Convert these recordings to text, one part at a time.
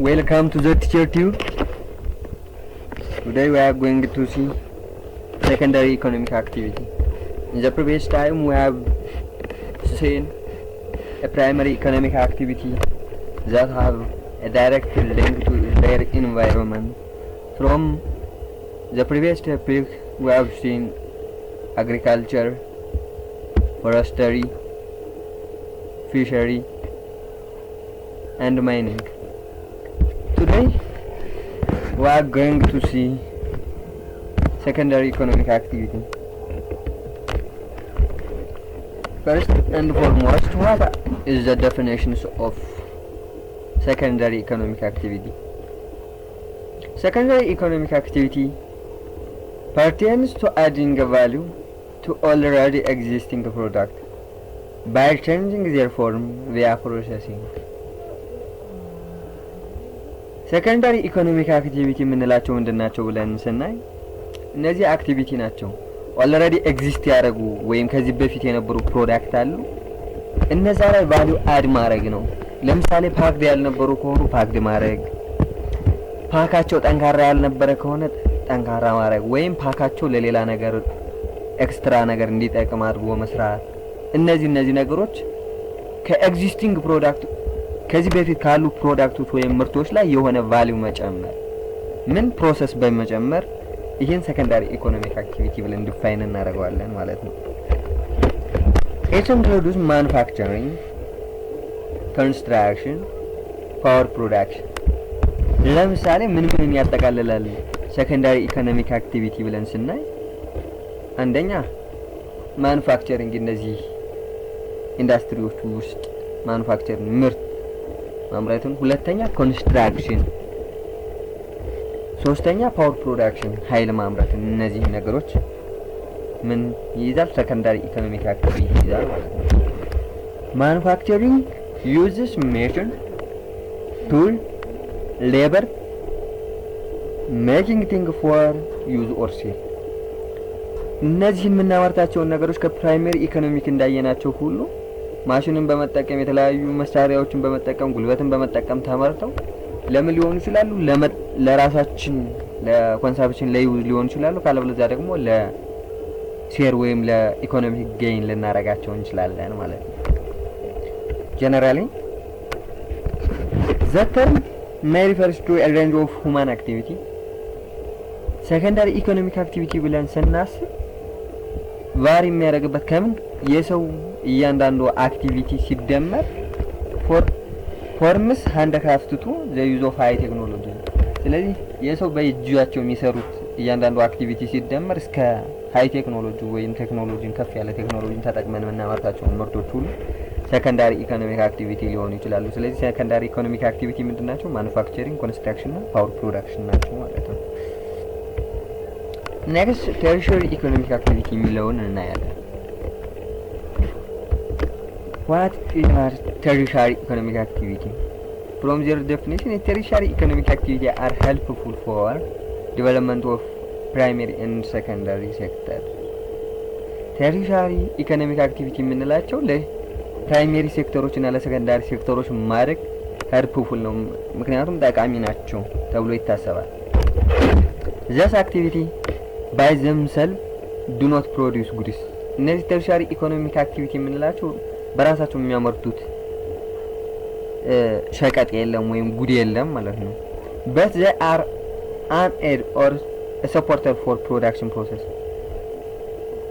Welcome to the Tertiary. Today we are going to see secondary economic activity. In the previous time we have seen a primary economic activity that have a direct link to their environment. From the previous topic we have seen agriculture, forestry, fishery and mining. Today we are going to see secondary economic activity. First and foremost, what is the definitions of secondary economic activity? Secondary economic activity pertains to adding a value to already existing product by changing their form via processing. ሰከንዳሪ ኢኮኖሚክ አክቲቪቲ የምንላቸው እንደናቸው ብለን ስናይ እነዚህ አክቲቪቲ ናቸው ኦልሬዲ ኤግዚስት ያደረጉ ወይም ከዚህ በፊት የነበሩ ፕሮዳክት አሉ እነዛ ላይ ቫልዩ አድ ማድረግ ነው። ለምሳሌ ፓክድ ያልነበሩ ከሆኑ ፓክድ ማድረግ፣ ፓካቸው ጠንካራ ያልነበረ ከሆነ ጠንካራ ማድረግ ወይም ፓካቸው ለሌላ ነገር ኤክስትራ ነገር እንዲጠቅም አድርጎ መስራት። እነዚህ ነገሮች ከኤግዚስቲንግ ፕሮዳክት ከዚህ በፊት ካሉ ፕሮዳክቶች ወይም ምርቶች ላይ የሆነ ቫልዩ መጨመር ምን ፕሮሰስ በመጨመር ይሄን ሰከንዳሪ ኢኮኖሚክ አክቲቪቲ ብለን ዲፋይን እናደርገዋለን ማለት ነው። It includes manufacturing, construction, power production. ለምሳሌ ምን ያጠቃልላል ሰከንዳሪ ኢኮኖሚክ አክቲቪቲ ብለን ስናይ አንደኛ ማኑፋክቸሪንግ እነዚህ ኢንዱስትሪዎች ውስጥ ማኑፋክቸሪንግ ምርት ማምረትን፣ ሁለተኛ ኮንስትራክሽን፣ ሶስተኛ ፓወር ፕሮዳክሽን ኃይል ማምረት። እነዚህ ነገሮች ምን ይይዛል ሰከንዳሪ ኢኮኖሚክ አክቲቪቲ ይይዛል ማለት ነው። ማኑፋክቸሪንግ uses machine, tool, labor, making things for use or sale። እነዚህን የምናመርታቸውን ነገሮች ከፕራይመሪ ኢኮኖሚክ እንዳየናቸው ሁሉ ማሽንን በመጠቀም የተለያዩ መሳሪያዎችን በመጠቀም ጉልበትን በመጠቀም ተመርተው ለምን ሊሆኑ ይችላሉ? ለራሳችን ለኮንሰምፕሽን ላይ ሊሆኑ ይችላሉ። ካለበለዚያ ደግሞ ለሼር ወይም ለኢኮኖሚክ ጌይን ልናረጋቸው እንችላለን ማለት ነው። Generally, the term may refers to a range of human activity. Secondary economic activity ብለን ስናስብ ቫሪ የሚያደርግበት ከምን የሰው እያንዳንዱ አክቲቪቲ ሲደመር ፎርምስ ሃንድክራፍት ቱ ዘ ዩዝ ኦፍ ሃይ ቴክኖሎጂ። ስለዚህ የሰው በእጃቸው የሚሰሩት እያንዳንዱ አክቲቪቲ ሲደመር እስከ ሃይ ቴክኖሎጂ ወይም ቴክኖሎጂን ከፍ ያለ ቴክኖሎጂን ተጠቅመን የምናመርታቸው ምርቶች ሁሉ ሰከንዳሪ ኢኮኖሚክ አክቲቪቲ ሊሆኑ ይችላሉ። ስለዚህ ሰከንዳሪ ኢኮኖሚክ አክቲቪቲ ምንድናቸው? ማኑፋክቸሪንግ፣ ኮንስትራክሽን እና ፓወር ፕሮዳክሽን ናቸው ማለት ነው። ኔክስት ተርሸሪ ኢኮኖሚክ አክቲቪቲ የሚለውን እናያለን። What are tertiary economic activity? From their definition, tertiary economic activity are helpful for development of primary and secondary sector. tertiary economic activity የምንላቸው ለፕራይመሪ ሴክተሮች እና ለሰከንዳሪ ሴክተሮች ማድረግ helpful ነው፣ ምክንያቱም ጠቃሚ ናቸው ተብሎ ይታሰባል። This activity by themselves do not produce goods. እነዚህ tertiary economic activity የምንላቸው በራሳቸው የሚያመርቱት ሸቀጥ የለም ወይም ጉድ የለም ማለት ነው። but they are an aid or a supporter for production process።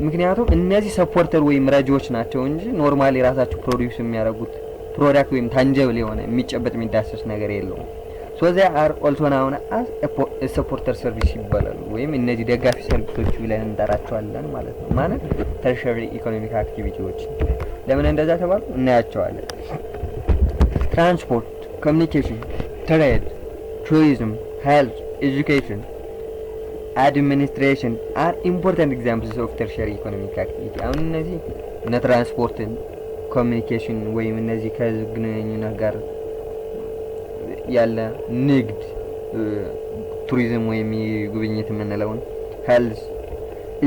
ምክንያቱም እነዚህ ሰፖርተር ወይም ረጂዎች ናቸው እንጂ ኖርማሊ ራሳቸው ፕሮዲዩስ የሚያደርጉት ፕሮዳክት ወይም ታንጀብል የሆነ የሚጨበጥ የሚዳሰስ ነገር የለውም። so they are also known as a supporter service ይባላሉ ወይም እነዚህ ደጋፊ ሰርቪሶች ብለን እንጠራቸዋለን ማለት ነው። ማለት tertiary economic activities ለምን እንደዛ ተባሉ እናያቸዋለን። ትራንስፖርት፣ ኮሚኒኬሽን፣ ትሬድ፣ ቱሪዝም፣ ሄልዝ፣ ኤጁኬሽን፣ administration are important examples of tertiary economic activity። አሁን እነዚህ ትራንስፖርትን፣ ኮሚኒኬሽን ወይም እነዚህ ከህዝብ ግንኙነት ጋር ያለ ንግድ፣ ቱሪዝም ወይም ጉብኝት የምንለውን፣ ሄልዝ፣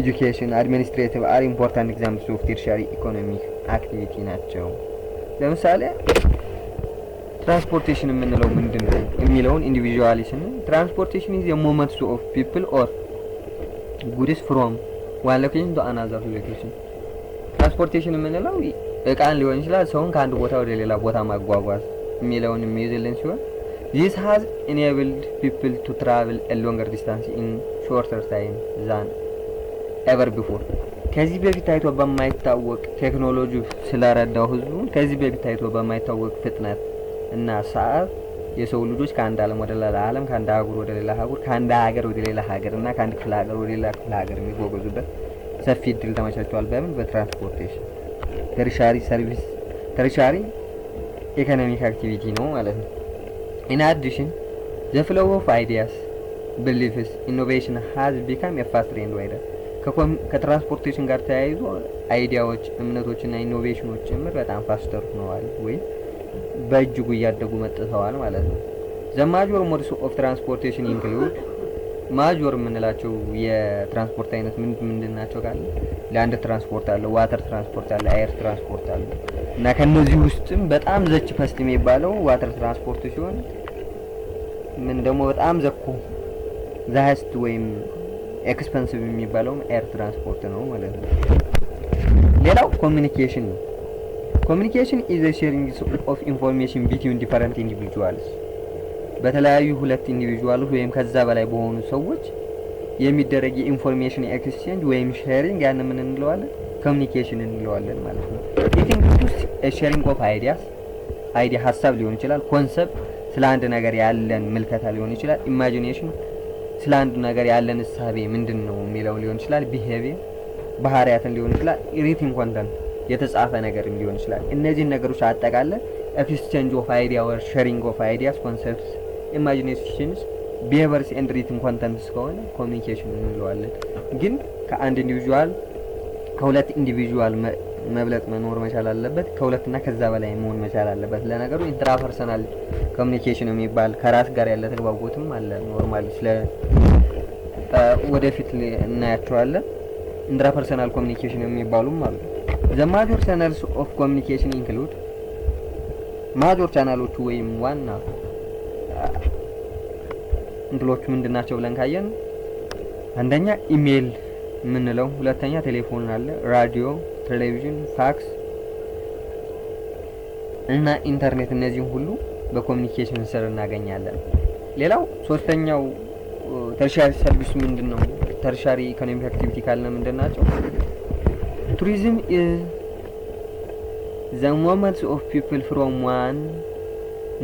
ኤጁኬሽን፣ አድሚኒስትሬቲቭ are important examples of tertiary economic activity ናቸው። ለምሳሌ ትራንስፖርቴሽን የምንለው ምንድነው የሚለውን ኢንዲቪጁዋሊ ስንል ትራንስፖርቴሽን is a movement of people or goods from one location to another location። ትራንስፖርቴሽን የምንለው እቃን ሊሆን ይችላል ሰውን ከአንድ ቦታ ወደ ሌላ ቦታ ማጓጓዝ የሚለውን የሚይዝልን ሲሆን this has enabled people to travel a longer distance in shorter time than ever before። ከዚህ በፊት ታይቶ በማይታወቅ ቴክኖሎጂ ስለረዳው ህዝቡ ከዚህ በፊት ታይቶ በማይታወቅ ፍጥነት እና ሰዓት የሰው ልጆች ከአንድ ዓለም ወደ ሌላ ዓለም ከአንድ አህጉር ወደ ሌላ አህጉር ከአንድ ሀገር ወደ ሌላ ሀገር እና ከአንድ ክፍለ ሀገር ወደ ሌላ ክፍለ ሀገር የሚጓጓዙበት ሰፊ እድል ተመቻችቷል። በምን በትራንስፖርቴሽን ተርሻሪ ሰርቪስ ተርሻሪ ኢኮኖሚክ አክቲቪቲ ነው ማለት ነው። In addition, the flow of ideas, beliefs, innovation has become a faster and wider። ከትራንስፖርቴሽን ጋር ተያይዞ አይዲያዎች እምነቶችና ኢኖቬሽኖች ጭምር በጣም ፋስተር ሆነዋል ወይ በእጅጉ እያደጉ መጥተዋል ማለት ነው። the major modes of transportation include ማጆር የምንላቸው የትራንስፖርት አይነት ምንድን ናቸው ካለ ላንድ ትራንስፖርት አለ፣ ዋተር ትራንስፖርት አለ፣ አየር ትራንስፖርት አለ እና ከነዚህ ውስጥም በጣም ዘች ፈስት የሚባለው ዋተር ትራንስፖርት ሲሆን ምን ደግሞ በጣም ዘኩ ዛህስት ወይም ኤክስፔንሲቭ የሚባለው ኤር ትራንስፖርት ነው ማለት ነው። ሌላው ኮሚኒኬሽን ነው። ኮሚኒኬሽን ኢዝ a sharing of information between different individuals። በተለያዩ ሁለት ኢንዲቪጁዋሎች ወይም ከዛ በላይ በሆኑ ሰዎች የሚደረግ የኢንፎርሜሽን ኤክስቼንጅ ወይም ሼሪንግ ያን ምን እንለዋለን? ኮሚኒኬሽን እንለዋለን ማለት ነው። it includes a sharing of ideas አይዲያ ሀሳብ ሊሆን ይችላል፣ ኮንሰፕት ስለ አንድ ነገር ያለን ምልከታ ሊሆን ይችላል፣ ኢማጂኔሽን ስለ አንድ ነገር ያለን እሳቤ ምንድነው የሚለው ሊሆን ይችላል፣ ቢሄቪየር ባህሪያትን ሊሆን ይችላል፣ ሪቲንግ ኮንተንት የተጻፈ ነገር ሊሆን ይችላል። እነዚህ ነገሮች አጠቃለ ኤክስቼንጅ ኦፍ አይዲያ or sharing of ideas concepts imaginations behaviors and written contents ከሆነ ኮሚኒኬሽን እንለዋለን። ግን ከአንድ ኢንዲቪጁዋል ከሁለት ኢንዲቪጁዋል መብለጥ መኖር መቻል አለበት፣ ከሁለትና ከዛ በላይ መሆን መቻል አለበት። ለነገሩ ኢንትራፐርሰናል ኮሚኒኬሽን የሚባል ከራስ ጋር ያለ ተግባቦትም አለ። ኖርማሊ ስለ ወደፊት እናያቸዋለን። ኢንትራፐርሰናል ኮሚኒኬሽን የሚባሉም አሉ። the major channels of communication include ማጆር ቻናሎቹ ወይም ዋና እንትሎቹ ምንድናቸው ብለን ካየን አንደኛ ኢሜል ምንለው፣ ሁለተኛ ቴሌፎን አለ፣ ራዲዮ፣ ቴሌቪዥን፣ ፋክስ እና ኢንተርኔት። እነዚህ ሁሉ በኮሚኒኬሽን ስር እናገኛለን። ሌላው ሶስተኛው ተርሻሪ ሰርቪስ ምንድነው? ተርሻሪ ኢኮኖሚክ አክቲቪቲ ካለ ምንድናቸው? ቱሪዝም is the movement of people from one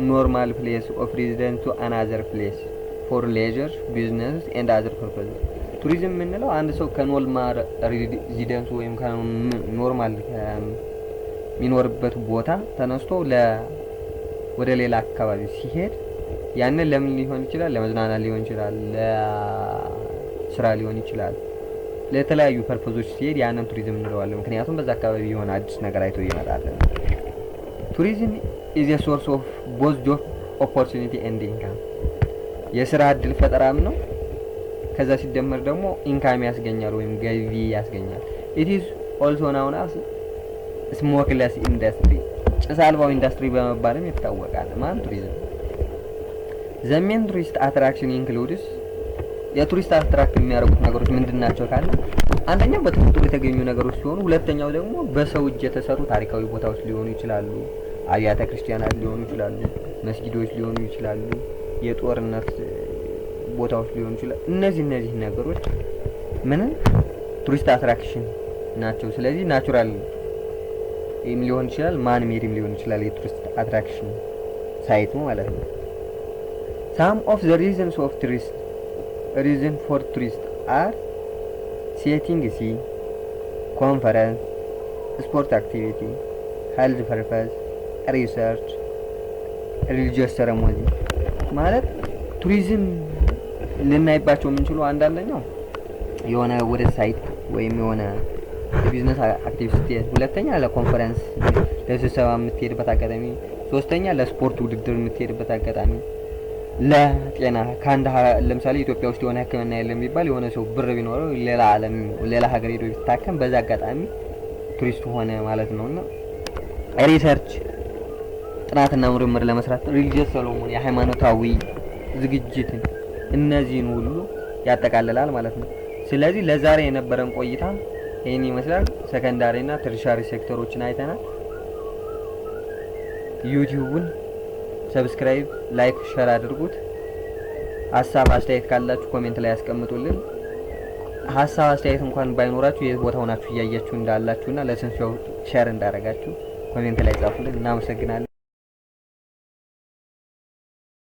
normal place of residence to another place for leisure, business and other purposes። ቱሪዝም የምንለው አንድ ሰው ከኖርማል ሬዚደንስ ወይም ከኖርማል የሚኖርበት ቦታ ተነስቶ ወደ ሌላ አካባቢ ሲሄድ ያንን ለምን ሊሆን ይችላል? ለመዝናናት ሊሆን ይችላል፣ ለስራ ሊሆን ይችላል፣ ለተለያዩ ፐርፖዞች ሲሄድ ያንን ቱሪዝም እንለዋለን። ምክንያቱም በዛ አካባቢ የሆነ አዲስ ነገር አይቶ ይመጣል። ቱሪዝም is a source of both job opportunity and income። የስራ እድል ፈጠራም ነው፣ ከዛ ሲደመር ደግሞ ኢንካም ያስገኛል ወይም ገቢ ያስገኛል። it is also known as smokeless industry ጭስ አልባው ኢንዱስትሪ በመባልም ይታወቃል። ማን ቱሪዝም the main tourist attraction includes የቱሪስት አትራክት የሚያደርጉት ነገሮች ምንድናቸው ካለ አንደኛው በተፈጥሮ የተገኙ ነገሮች ሲሆኑ፣ ሁለተኛው ደግሞ በሰው እጅ የተሰሩ ታሪካዊ ቦታዎች ሊሆኑ ይችላሉ፣ አብያተ ክርስቲያናት ሊሆኑ ይችላሉ፣ መስጊዶች ሊሆኑ ይችላሉ፣ የጦርነት ቦታዎች ሊሆኑ ይችላሉ። እነዚህ ነገሮች ምን ቱሪስት አትራክሽን ናቸው። ስለዚህ ናቹራል ሊሆን ይችላል፣ ማን ሜድም ሊሆን ይችላል። የቱሪስት አትራክሽን ሳይት ነው ማለት ነው። some of the reasons of reason for tourists are setting sea, conference, sport activity, health purpose, research, religious ceremony። ማለት ቱሪዝም ልናይባቸው የምንችለው አንዳንደኛው የሆነ ወደ ሳይት ወይም የሆነ ቢዝነስ አክቲቪቲ፣ ሁለተኛ ለኮንፈረንስ ለስብሰባ የምትሄድበት አጋጣሚ፣ ሶስተኛ ለስፖርት ውድድር የምትሄድበት አጋጣሚ፣ ለጤና ካንዳ ለምሳሌ ኢትዮጵያ ውስጥ የሆነ ሕክምና የለም ቢባል የሆነ ሰው ብር ቢኖረው ሌላ ሀገር ሄዶ ቢታከም በዛ አጋጣሚ ቱሪስት ሆነ ማለት ነውና ሪሰርች ጥናትና ምርምር ለመስራት ሪሊጂየስ ሰሎሞን የሃይማኖታዊ ዝግጅትን እነዚህን ሁሉ ያጠቃልላል ማለት ነው። ስለዚህ ለዛሬ የነበረን ቆይታ ይሄን ይመስላል። ሰከንዳሪና ተርሻሪ ሴክተሮችን አይተናል። ዩቲዩብን ሰብስክራይብ፣ ላይክ፣ ሼር አድርጉት። ሀሳብ አስተያየት ካላችሁ ኮሜንት ላይ ያስቀምጡልን። ሀሳብ አስተያየት እንኳን ባይኖራችሁ የት ቦታ ሆናችሁ እያያችሁ እንዳላችሁና ለስንት ሰው ሼር እንዳደረጋችሁ ኮሜንት ላይ ጻፉልን። እናመሰግናለን።